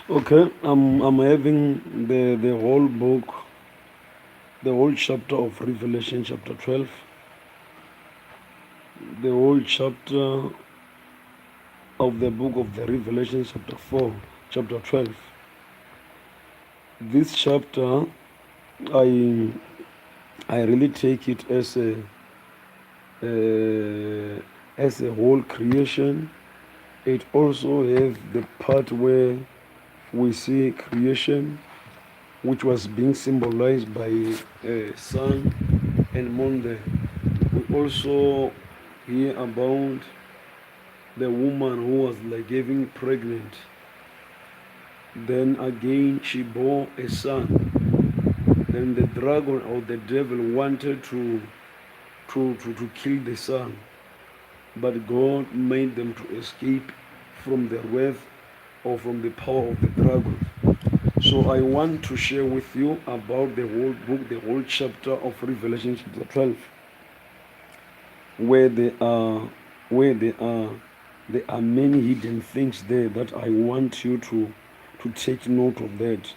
Okay, I'm having the whole book, the whole chapter of Revelation, chapter 12, the whole chapter of the book of the Revelation, chapter 4, chapter 12. This chapter, I I really take it as a whole creation. It also has the part where we see creation, which was being symbolized by sun and moon there. We also hear about the woman who was like getting pregnant. Then again she bore a son. Then the dragon or the devil wanted to kill the son. But God made them to escape from the wrath or from the power of the dragon. So I want to share with you about the whole book, the whole chapter of Revelation chapter 12, where there are many hidden things there that I want you to take note of that.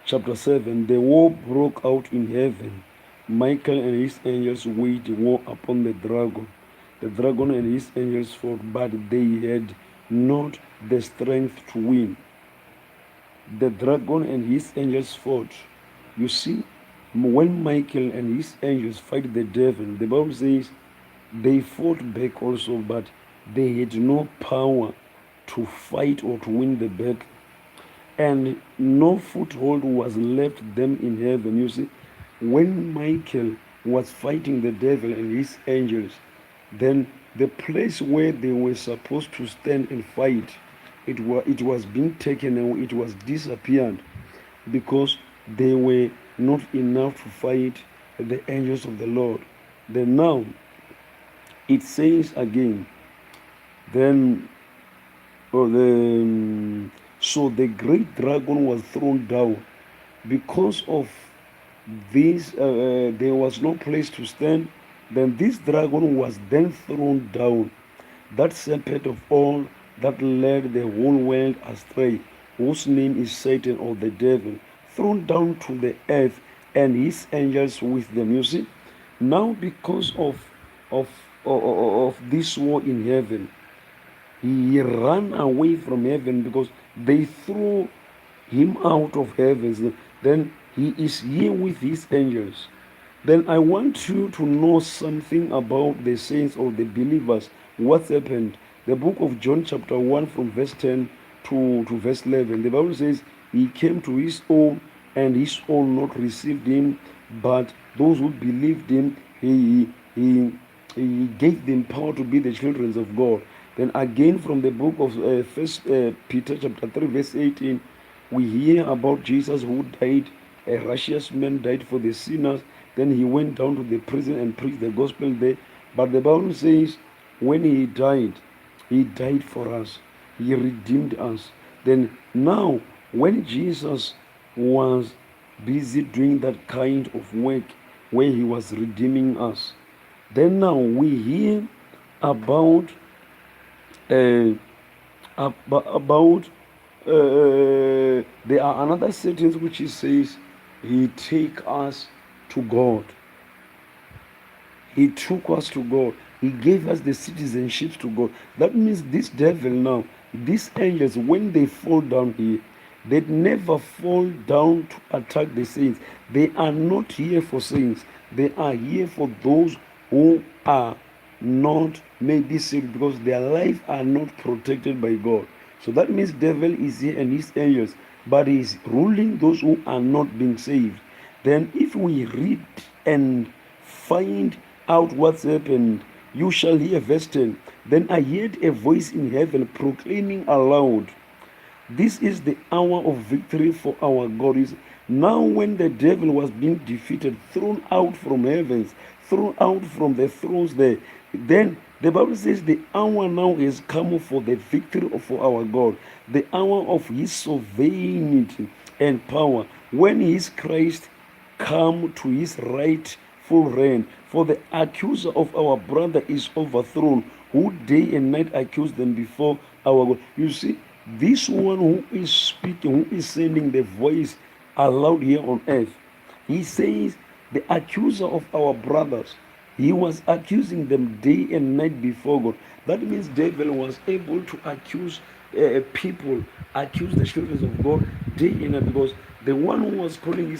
Chapter 7, the war broke out in heaven. Michael and his angels waged war upon the dragon. The dragon and his angels fought, but they had not the strength to win. The dragon and his angels fought. You see, when Michael and his angels fight the devil, the Bible says they fought back also, but they had no power to fight or to win the battle. And no foothold was left them in heaven. You see, when Michael was fighting the devil and his angels, then the place where they were supposed to stand and fight, it was being taken and it was disappeared because they were not enough to fight the angels of the Lord. Then now it says again, then so the great dragon was thrown down. Because of this, there was no place to stand. Then this dragon was then thrown down, that serpent of all that led the whole world astray, whose name is Satan or the devil, thrown down to the earth, and his angels with them. You see, now because of of this war in heaven, he ran away from heaven because they threw him out of heaven. Then he is here with his angels. Then I want you to know something about the saints or the believers. What's happened? The book of John, chapter 1, from verse 10 to verse 11. The Bible says, he came to his own, and his own not received him, but those who believed him, he gave them power to be the children of God. Then again from the book of First Peter chapter 3 verse 18, we hear about Jesus who died. A righteous man died for the sinners. Then he went down to the prison and preached the gospel there. But the Bible says when he died for us. He redeemed us. Then now when Jesus was busy doing that kind of work where he was redeeming us, then now we hear about there are another sentence which he says he take us to God. He took us to God. He gave us the citizenship to God. That means this devil now, these angels, when they fall down here, they never fall down to attack the saints. They are not here for saints. They are here for those who are not maybe saved because their life are not protected by God. So that means devil is here and his angels, but he is ruling those who are not being saved. Then if we read and find out what's happened, you shall hear verse 10. Then I heard a voice in heaven proclaiming aloud, this is the hour of victory for our God. Now when the devil was being defeated, thrown out from heavens, thrown out from the thrones there, then the Bible says the hour now is come for the victory for our God, the hour of his sovereignty and power, when his Christ come to his rightful reign. For the accuser of our brother is overthrown, who day and night accused them before our God. You see, This one who is speaking, who is sending the voice aloud here on earth, he says, the accuser of our brothers, he was accusing them day and night before God. That means devil was able to accuse people, accuse the children of God day and night, because the one who was calling,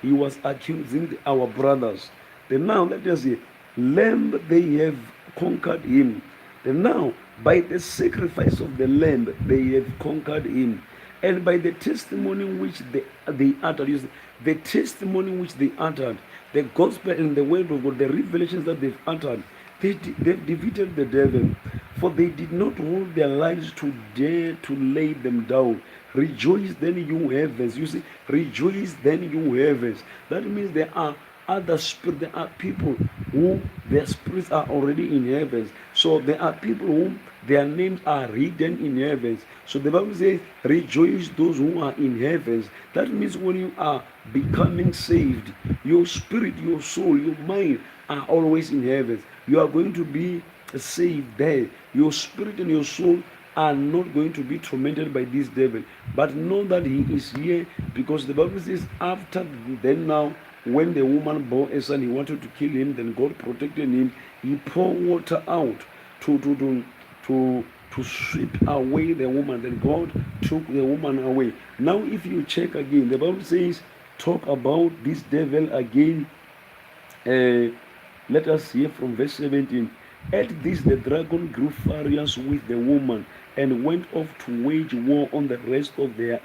he was accusing our brothers. Then now let us see, lamb they have conquered him. Then now, by the sacrifice of the lamb, they have conquered him. And by the testimony which they uttered, the testimony which they uttered, the gospel and the word of God, the revelations that they've uttered, they've defeated the devil. For they did not hold their lives to dare to lay them down. Rejoice then, you heavens. You see, rejoice then, you heavens. That means there are other spirits, there are people who their spirits are already in heavens. So there are people whom their names are written in heavens. So the Bible says, rejoice those who are in heavens. That means when you are becoming saved, your spirit, your soul, your mind are always in heavens. You are going to be saved there. Your spirit and your soul are not going to be tormented by this devil. But know that he is here, because the Bible says, after then now, when the woman bore a son, he wanted to kill him, then God protected him. He poured water out to sweep away the woman. Then God took the woman away. Now if you check again, the Bible says, talk about this devil again. Let us hear from verse 17. At this the dragon grew furious with the woman and went off to wage war on the rest of their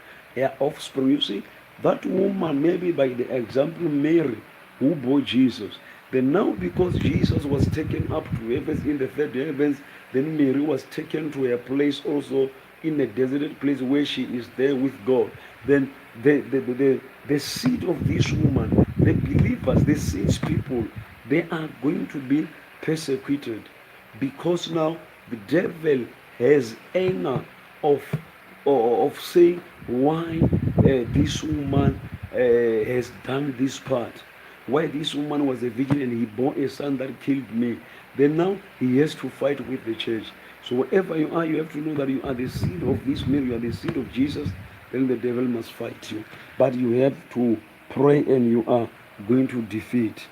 offspring. You see, that woman, maybe by the example Mary, who bore Jesus, then now because Jesus was taken up to heavens in the third heavens, then Mary was taken to a place also in a deserted place where she is there with God. Then the seed of this woman, the believers, the saints people, they are going to be persecuted, because now the devil has anger of saying why this woman has done this part, why this woman was a virgin and he bore a son that killed me. Then now he has to fight with the church. So wherever you are, you have to know that you are the seed of this Mary, you are the seed of Jesus. Then the devil must fight you, but you have to pray and you are going to defeat.